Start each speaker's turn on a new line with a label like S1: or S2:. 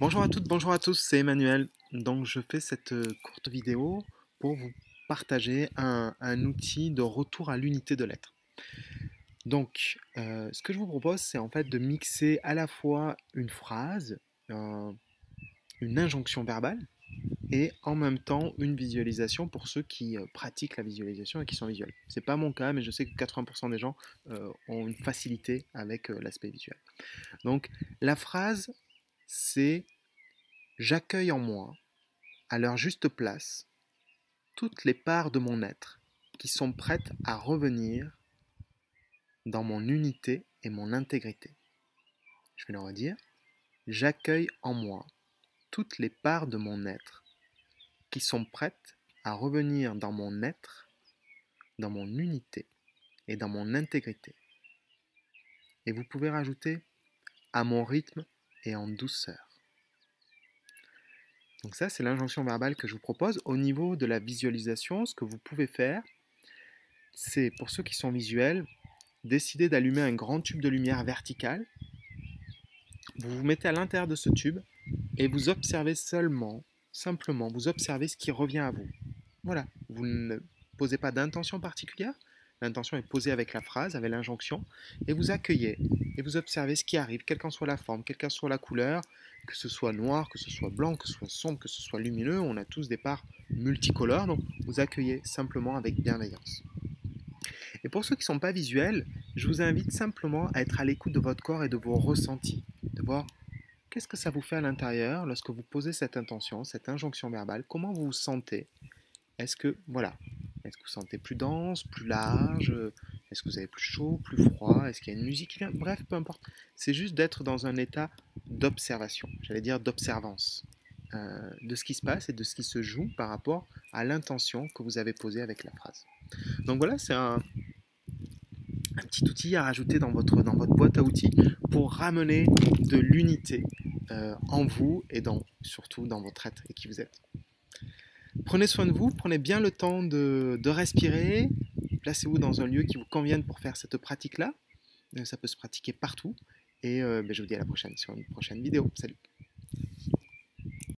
S1: Bonjour à toutes, bonjour à tous, c'est Emmanuel. Donc je fais cette courte vidéo pour vous partager un outil de retour à l'unité de l'être. Donc ce que je vous propose, c'est en fait de mixer à la fois une phrase, euh, une injonction verbale, et en même temps une visualisation pour ceux qui pratiquent la visualisation et qui sont visuels. C'est pas mon cas, mais je sais que 80% des gens ont une facilité avec l'aspect visuel. Donc la phrase, c'est j'accueille en moi, à leur juste place, toutes les parts de mon être qui sont prêtes à revenir dans mon unité et mon intégrité. Je vais le redire. J'accueille en moi toutes les parts de mon être qui sont prêtes à revenir dans mon être, dans mon unité et dans mon intégrité. Et vous pouvez rajouter à mon rythme et en douceur. Donc ça, c'est l'injonction verbale que je vous propose. Au niveau de la visualisation, ce que vous pouvez faire, c'est pour ceux qui sont visuels, décidez d'allumer un grand tube de lumière verticale. Vous vous mettez à l'intérieur de ce tube et vous observez simplement, vous observez ce qui revient à vous. Voilà, vous ne posez pas d'intention particulière, l'intention est posée avec la phrase, avec l'injonction, et vous accueillez, et vous observez ce qui arrive, quelle qu'en soit la forme, quelle qu'en soit la couleur, que ce soit noir, que ce soit blanc, que ce soit sombre, que ce soit lumineux, on a tous des parts multicolores, donc vous accueillez simplement avec bienveillance. Et pour ceux qui ne sont pas visuels, je vous invite simplement à être à l'écoute de votre corps et de vos ressentis, de voir qu'est-ce que ça vous fait à l'intérieur lorsque vous posez cette intention, cette injonction verbale, comment vous vous sentez. Est-ce que, voilà, est-ce que vous sentez plus dense, plus large, est-ce que vous avez plus chaud, plus froid, est-ce qu'il y a une musique qui vient, bref, peu importe. C'est juste d'être dans un état d'observation, j'allais dire d'observance, de ce qui se passe et de ce qui se joue par rapport à l'intention que vous avez posée avec la phrase. Donc voilà, c'est un petit outil à rajouter dans votre boîte à outils pour ramener de l'unité en vous et surtout dans votre être et qui vous êtes. Prenez soin de vous, prenez bien le temps de respirer, placez-vous dans un lieu qui vous convienne pour faire cette pratique-là. Ça peut se pratiquer partout et je vous dis à la prochaine sur une prochaine vidéo. Salut!